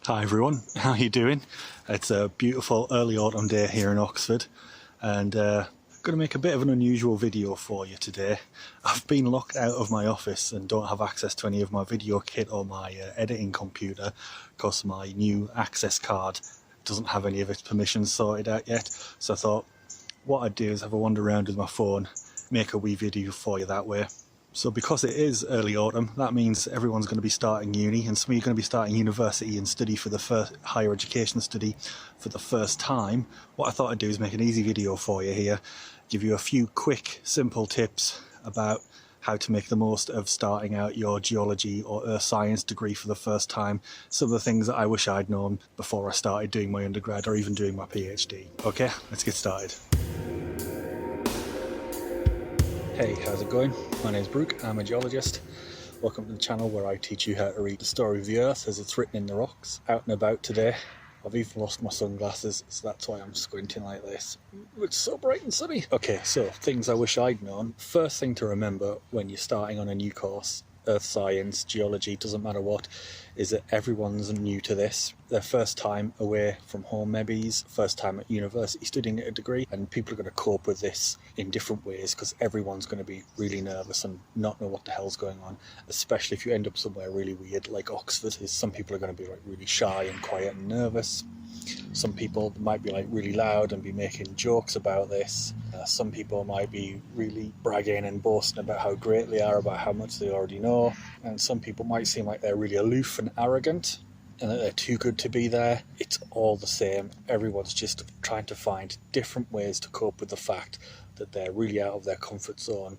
Hi everyone, how are you doing? It's a beautiful early autumn day here in Oxford, and I'm going to make a bit of an unusual video for you today. I've been locked out of my office and don't have access to any of my video kit or my editing computer because my new access card doesn't have any of its permissions sorted out yet. So I thought what I'd do is have a wander around with my phone, make a wee video for you that way. So because it is early autumn, that means everyone's going to be starting uni, and some of you are going to be starting university and study for the first higher education study for the first time. What I thought I'd do is make an easy video for you here, give you a few quick, simple tips about how to make the most of starting out your geology or earth science degree for the first time. Some of the things that I wish I'd known before I started doing my undergrad or even doing my PhD. Okay, let's get started. Hey, how's it going? My name's Brooke, I'm a geologist. Welcome to the channel where I teach you how to read the story of the Earth as it's written in the rocks. Out and about today. I've even lost my sunglasses, so that's why I'm squinting like this. It's so bright and sunny. Okay, so things I wish I'd known. First thing to remember when you're starting on a new course, earth science, geology, doesn't matter what, is that everyone's new to this. Their first time away from home, maybe first time at university studying a degree, and people are going to cope with this in different ways because everyone's going to be really nervous and not know what the hell's going on, especially if you end up somewhere really weird like Oxford. Some people are going to be like really shy and quiet and nervous. Some people might be like really loud and be making jokes about this. Some people might be really bragging and boasting about how great they are, about how much they already know. And some people might seem like they're really aloof and arrogant and that they're too good to be there. It's all the same. Everyone's just trying to find different ways to cope with the fact that they're really out of their comfort zone,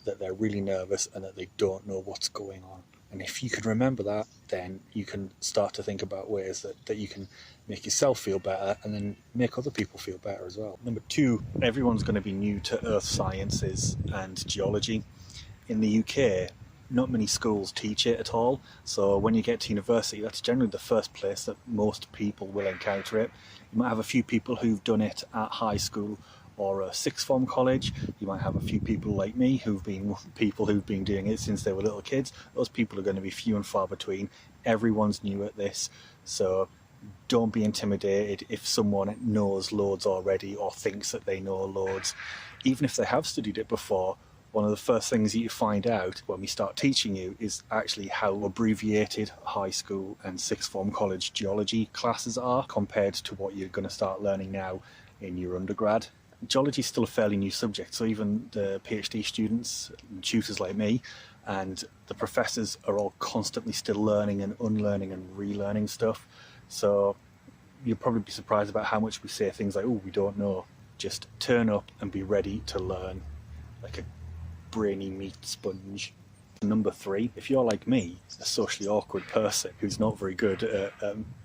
that they're really nervous and that they don't know what's going on. And if you can remember that, then you can start to think about ways that you can make yourself feel better and then make other people feel better as well. Number two, everyone's going to be new to earth sciences and geology. In the UK, not many schools teach it at all. So when you get to university, that's generally the first place that most people will encounter it. You might have a few people who've done it at high school or a sixth form college. You might have a few people like me who've been doing it since they were little kids. Those people are going to be few and far between. Everyone's new at this, so don't be intimidated if someone knows loads already or thinks that they know loads. Even if they have studied it before, one of the first things that you find out when we start teaching you is actually how abbreviated high school and sixth form college geology classes are compared to what you're going to start learning now in your undergrad. Geology is still a fairly new subject, so even the PhD students and tutors like me and the professors are all constantly still learning and unlearning and relearning stuff. So you'll probably be surprised about how much we say things like, oh, we don't know. Just turn up and be ready to learn like a brainy meat sponge. Number three, if you're like me, a socially awkward person who's not very good at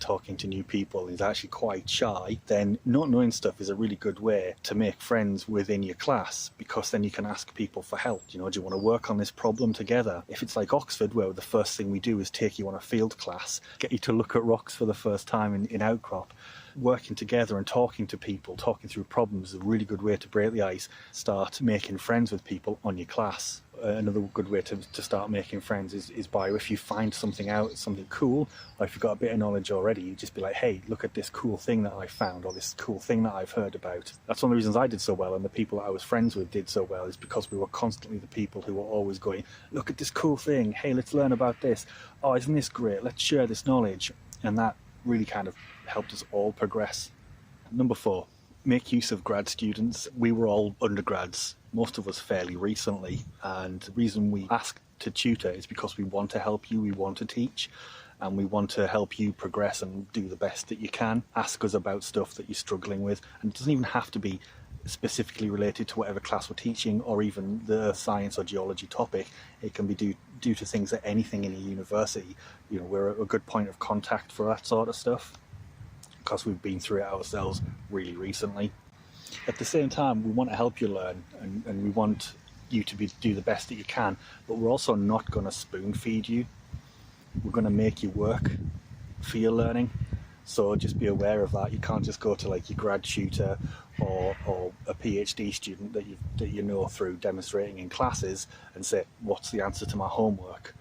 talking to new people and is actually quite shy, then not knowing stuff is a really good way to make friends within your class, because then you can ask people for help. You know, do you want to work on this problem together? If it's like Oxford, where the first thing we do is take you on a field class, get you to look at rocks for the first time in outcrop, working together and talking to people, talking through problems is a really good way to break the ice, start making friends with people on your class. Another good way to start making friends is by, if you find something out, something cool, or if you've got a bit of knowledge already, you just be like, hey, look at this cool thing that I found, or this cool thing that I've heard about. That's one of the reasons I did so well, and the people that I was friends with did so well, is because we were constantly the people who were always going, look at this cool thing, hey, let's learn about this, oh, isn't this great, let's share this knowledge. And that really kind of helped us all progress. Number four, make use of grad students. We were all undergrads, most of us fairly recently, and the reason we ask to tutor is because we want to help you, we want to teach, and we want to help you progress and do the best that you can. Ask us about stuff that you're struggling with, and it doesn't even have to be specifically related to whatever class we're teaching or even the science or geology topic. It can be due to things like anything in a university. You know, we're a good point of contact for that sort of stuff because we've been through it ourselves really recently. At the same time, we want to help you learn, and we want you to do the best that you can, but we're also not going to spoon feed you. We're going to make you work for your learning. So just be aware of that. You can't just go to like your grad tutor or a PhD student that you know through demonstrating in classes and say, what's the answer to my homework?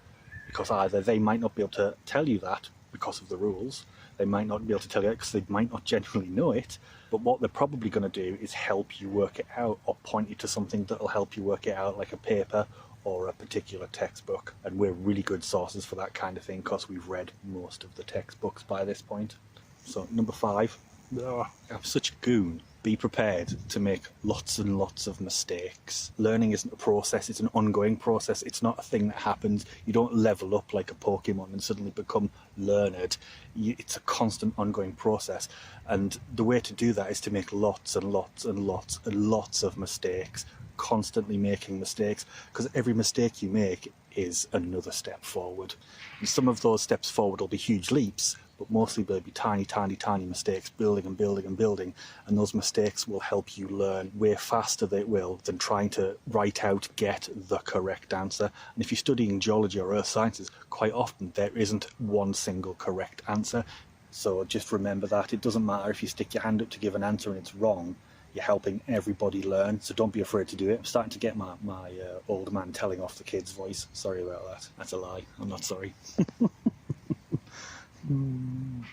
Because either they might not be able to tell you that because of the rules. They might not be able to tell you it because they might not genuinely know it, but what they're probably going to do is help you work it out or point you to something that'll help you work it out, like a paper or a particular textbook. And we're really good sources for that kind of thing because we've read most of the textbooks by this point. So number 5, I'm such a goon. Be prepared to make lots and lots of mistakes. Learning isn't a process, it's an ongoing process. It's not a thing that happens. You don't level up like a Pokemon and suddenly become learned. It's a constant ongoing process. And the way to do that is to make lots and lots and lots and lots of mistakes, constantly making mistakes, because every mistake you make is another step forward. And some of those steps forward will be huge leaps, but mostly they'll be tiny, tiny, tiny mistakes, building and building and building. And those mistakes will help you learn way faster than trying to write out, get the correct answer. And if you're studying geology or earth sciences, quite often there isn't one single correct answer. So just remember that. It doesn't matter if you stick your hand up to give an answer and it's wrong. You're helping everybody learn, so don't be afraid to do it. I'm starting to get my old man telling off the kid's voice. Sorry about that. That's a lie. I'm not sorry.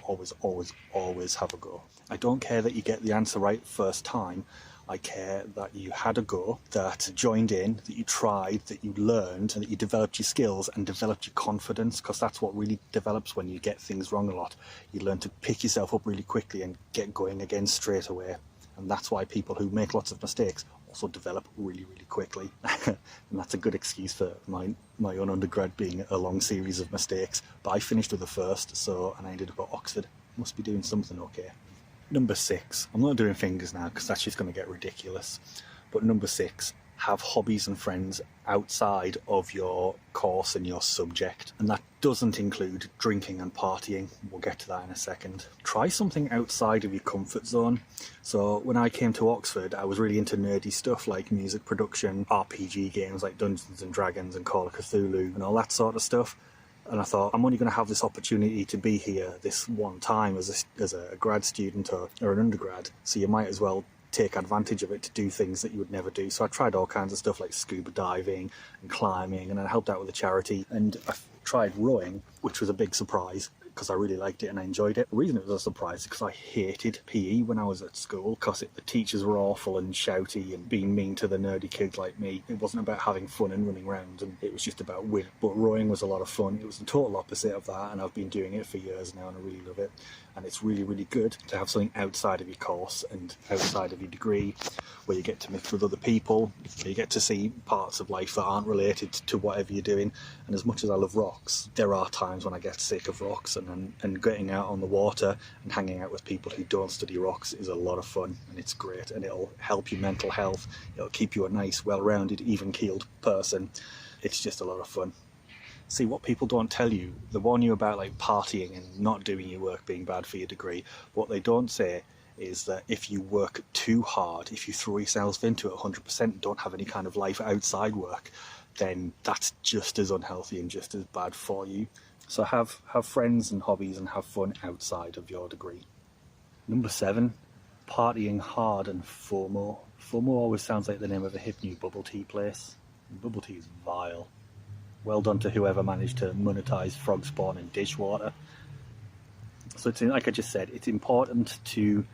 Always, always, always have a go. I don't care that you get the answer right first time. I care that you had a go, that you joined in, that you tried, that you learned, and that you developed your skills and developed your confidence, because that's what really develops when you get things wrong a lot. You learn to pick yourself up really quickly and get going again straight away. And that's why people who make lots of mistakes also develop really, really quickly. And that's a good excuse for my own undergrad being a long series of mistakes. But I finished with the first, and I ended up at Oxford. Must be doing something okay. Number 6. I'm not doing fingers now because that's just going to get ridiculous. But number 6, have hobbies and friends outside of your course and your subject. And that doesn't include drinking and partying. We'll get to that in a second. Try something outside of your comfort zone. So when I came to Oxford, I was really into nerdy stuff like music production, RPG games like Dungeons and Dragons and Call of Cthulhu and all that sort of stuff. And I thought, I'm only going to have this opportunity to be here this one time as a grad student or an undergrad. So you might as well take advantage of it to do things that you would never do. So I tried all kinds of stuff like scuba diving and climbing, and I helped out with a charity, and I tried rowing, which was a big surprise because I really liked it and I enjoyed it. The reason it was a surprise is because I hated PE when I was at school, because the teachers were awful and shouty and being mean to the nerdy kids like me. It wasn't about having fun and running around, and it was just about winning. But rowing was a lot of fun. It was the total opposite of that, and I've been doing it for years now and I really love it. And it's really, really good to have something outside of your course and outside of your degree where you get to mix with other people, where you get to see parts of life that aren't related to whatever you're doing. And as much as I love rocks, there are times when I get sick of rocks, and getting out on the water and hanging out with people who don't study rocks is a lot of fun, and it's great, and it'll help your mental health. It'll keep you a nice, well-rounded, even-keeled person. It's just a lot of fun. See, what people don't tell you, they warn you about like partying and not doing your work being bad for your degree. What they don't say is that if you work too hard, if you throw yourself into it 100% and don't have any kind of life outside work, then that's just as unhealthy and just as bad for you. So have friends and hobbies and have fun outside of your degree. Number 7, partying hard and FOMO. FOMO always sounds like the name of a hip new bubble tea place. Bubble tea is vile. Well done to whoever managed to monetize frog spawn and dishwater. So it's, like I just said, it's important to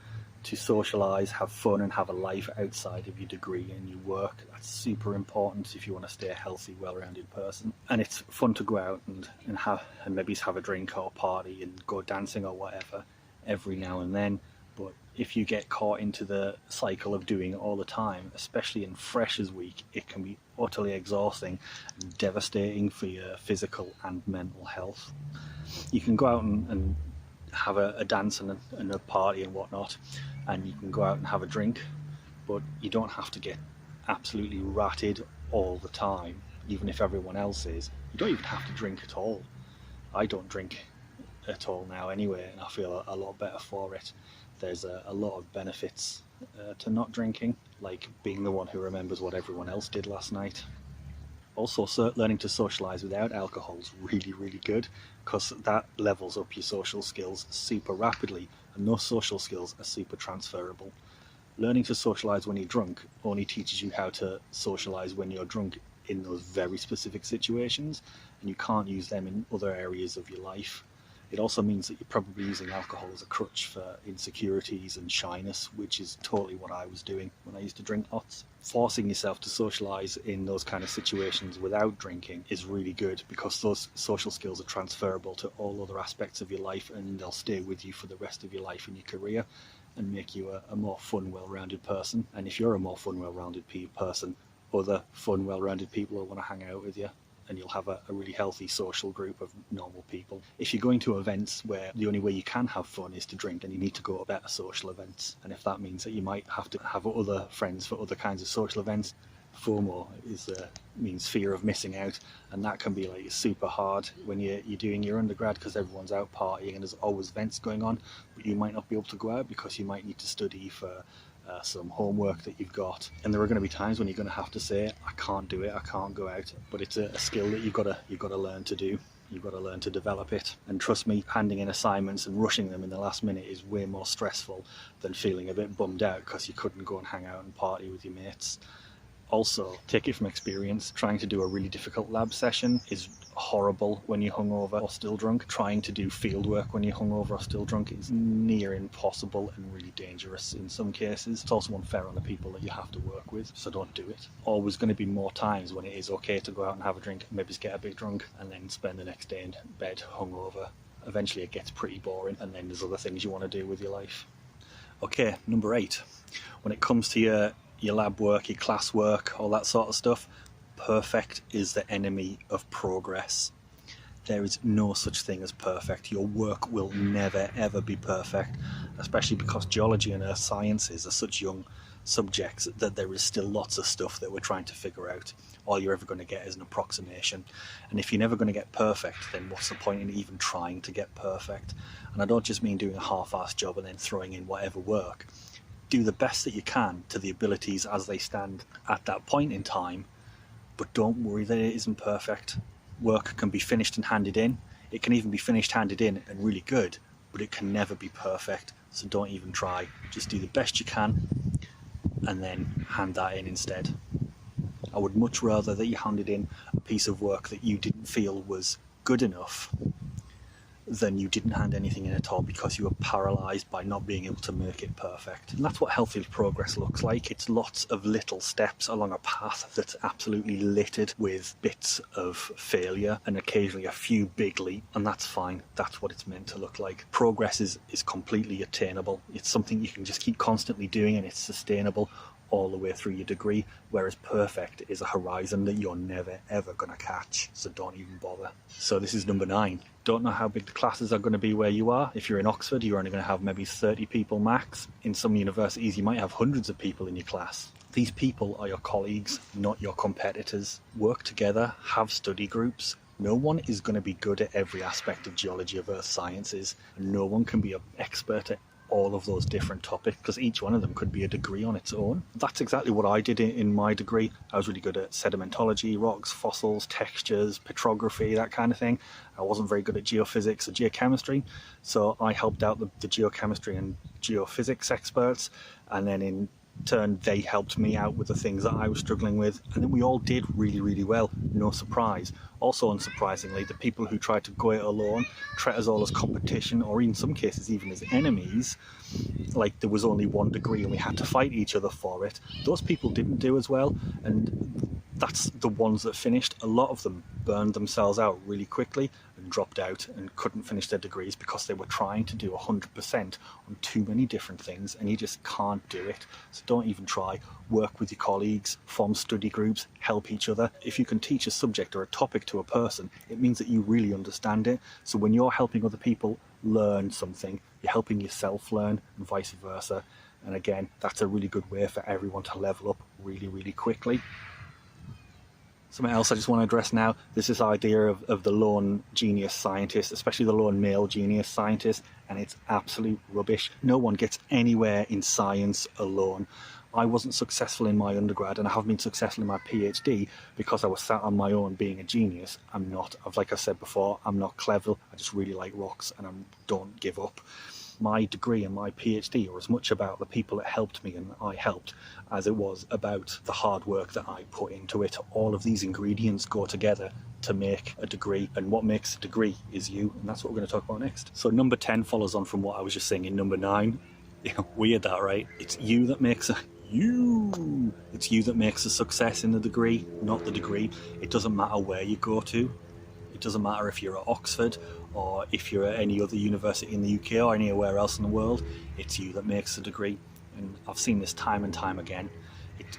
socialise, have fun and have a life outside of your degree and your work. That's super important if you want to stay a healthy, well-rounded person. And it's fun to go out and maybe have a drink or party and go dancing or whatever every now and then. But if you get caught into the cycle of doing it all the time, especially in Freshers Week, it can be utterly exhausting and devastating for your physical and mental health. You can go out and have a dance and a party and whatnot, and you can go out and have a drink, but you don't have to get absolutely ratted all the time, even if everyone else is. You don't even have to drink at all. I don't drink at all now anyway, and I feel a lot better for it. There's a lot of benefits to not drinking, like being the one who remembers what everyone else did last night. Also, learning to socialise without alcohol is really, really good, because that levels up your social skills super rapidly, and those social skills are super transferable. Learning to socialise when you're drunk only teaches you how to socialise when you're drunk in those very specific situations, and you can't use them in other areas of your life. It also means that you're probably using alcohol as a crutch for insecurities and shyness, which is totally what I was doing when I used to drink lots. Forcing yourself to socialise in those kind of situations without drinking is really good, because those social skills are transferable to all other aspects of your life, and they'll stay with you for the rest of your life and your career, and make you a more fun, well-rounded person. And if you're a more fun, well-rounded person, other fun, well-rounded people will want to hang out with you, and you'll have a really healthy social group of normal people. If you're going to events where the only way you can have fun is to drink, then you need to go to better social events. And if that means that you might have to have other friends for other kinds of social events, FOMO means fear of missing out, and that can be like super hard when you're doing your undergrad, because everyone's out partying and there's always events going on, but you might not be able to go out because you might need to study for some homework that you've got. And there are going to be times when you're going to have to say, I can't do it, I can't go out. But it's a skill that you've got to learn to do. You've got to learn to develop it. And trust me, handing in assignments and rushing them in the last minute is way more stressful than feeling a bit bummed out because you couldn't go and hang out and party with your mates. Also, take it from experience, trying to do a really difficult lab session is horrible when you're hungover or still drunk. Trying to do field work when you're hungover or still drunk is near impossible and really dangerous in some cases. It's also unfair on the people that you have to work with, so don't do it. Always going to be more times when it is okay to go out and have a drink, maybe just get a bit drunk, and then spend the next day in bed hungover. Eventually it gets pretty boring, and then there's other things you want to do with your life. Okay, number 8. When it comes to your lab work, your class work, all that sort of stuff, perfect is the enemy of progress. There is no such thing as perfect. Your work will never ever be perfect, especially because geology and earth sciences are such young subjects that there is still lots of stuff that we're trying to figure out. All you're ever going to get is an approximation, and if you're never going to get perfect, then what's the point in even trying to get perfect? And I don't just mean doing a half-assed job and then throwing in whatever work. Do the best that you can to the abilities as they stand at that point in time, but don't worry that it isn't perfect. Work can be finished and handed in. It can even be finished, handed in, and really good, but it can never be perfect, so don't even try. Just do the best you can and then hand that in instead. I would much rather that you handed in a piece of work that you didn't feel was good enough than you didn't hand anything in at all because you were paralysed by not being able to make it perfect. And that's what healthy progress looks like. It's lots of little steps along a path that's absolutely littered with bits of failure and occasionally a few big leaps, and that's fine. That's what it's meant to look like. Progress is completely attainable. It's something you can just keep constantly doing, and it's sustainable all the way through your degree, whereas perfect is a horizon that you're never ever going to catch, so don't even bother. So this is number 9. Don't know how big the classes are going to be where you are. If you're in Oxford, you're only going to have maybe 30 people max. In some universities you might have hundreds of people in your class. These people are your colleagues, not your competitors. Work together, have study groups. No one is going to be good at every aspect of geology, of earth sciences, and no one can be an expert at all of those different topics, because each one of them could be a degree on its own. That's exactly what I did in my degree. I was really good at sedimentology, rocks, fossils, textures, petrography, that kind of thing. I wasn't very good at geophysics or geochemistry, so I helped out the geochemistry and geophysics experts, and then in turn they helped me out with the things that I was struggling with, and then we all did really, really well. No surprise. Also, unsurprisingly, the people who tried to go it alone, treat us all as competition, or in some cases even as enemies, like there was only one degree and we had to fight each other for it, those people didn't do as well, and that's the ones that finished. A lot of them burned themselves out really quickly and dropped out and couldn't finish their degrees because they were trying to do 100% on too many different things, and you just can't do it. So don't even try. Work with your colleagues, form study groups, help each other. If you can teach a subject or a topic to a person, it means that you really understand it. So when you're helping other people learn something, you're helping yourself learn, and vice versa. And again, that's a really good way for everyone to level up really, really quickly. Something else I just want to address now, there's this idea of the lone genius scientist, especially the lone male genius scientist, and it's absolute rubbish. No one gets anywhere in science alone. I wasn't successful in my undergrad, and I haven't been successful in my PhD because I was sat on my own being a genius. I'm not. Like I said before, I'm not clever. I just really like rocks, and I don't give up. My degree and my PhD are as much about the people that helped me and I helped as it was about the hard work that I put into it. All of these ingredients go together to make a degree, and what makes a degree is you, and that's what we're going to talk about next. So number 10 follows on from what I was just saying in number 9. Weird that, right? It's you that makes it's you that makes a success in the degree, not the degree. It doesn't matter where you go to. It doesn't matter if you're at Oxford or if you're at any other university in the UK or anywhere else in the world. It's you that makes the degree. And I've seen this time and time again.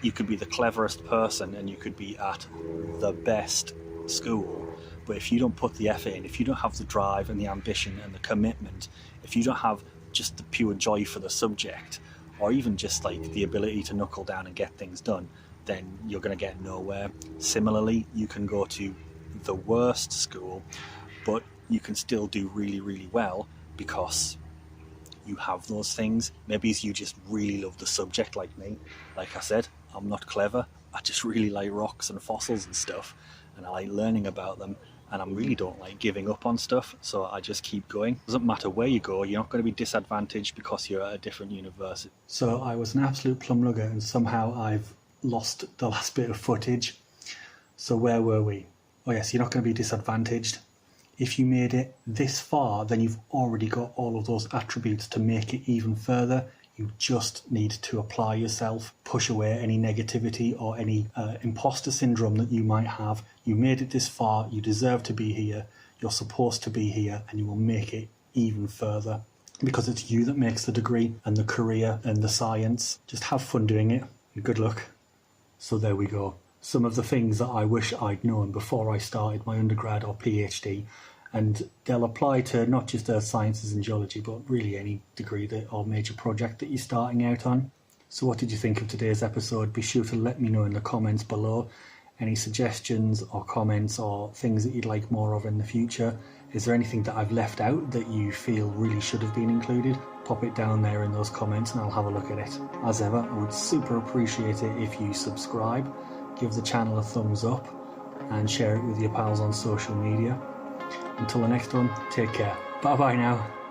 You could be the cleverest person and you could be at the best school, but if you don't put the effort in, if you don't have the drive and the ambition and the commitment, if you don't have just the pure joy for the subject, or even just like the ability to knuckle down and get things done, then you're going to get nowhere. Similarly, you can go to the worst school, but you can still do really, really well because you have those things. Maybe you just really love the subject like me. Like I said, I'm not clever. I just really like rocks and fossils and stuff, and I like learning about them, and I really don't like giving up on stuff, so I just keep going. It doesn't matter where you go, you're not going to be disadvantaged because you're at a different university. So I was an absolute plum lugger, and somehow I've lost the last bit of footage. So where were we? Oh yes, you're not going to be disadvantaged. If you made it this far, then you've already got all of those attributes to make it even further. You just need to apply yourself, push away any negativity or any imposter syndrome that you might have. You made it this far, you deserve to be here, you're supposed to be here, and you will make it even further. Because it's you that makes the degree and the career and the science. Just have fun doing it, and good luck. So there we go. Some of the things that I wish I'd known before I started my undergrad or PhD, and they'll apply to not just earth sciences and geology, but really any degree or major project that you're starting out on. So what did you think of today's episode? Be sure to let me know in the comments below. Any suggestions or comments or things that you'd like more of in the future? Is there anything that I've left out that you feel really should have been included? Pop it down there in those comments and I'll have a look at it. As ever, I would super appreciate it if you subscribe, give the channel a thumbs up, and share it with your pals on social media. Until the next one, take care. Bye bye now.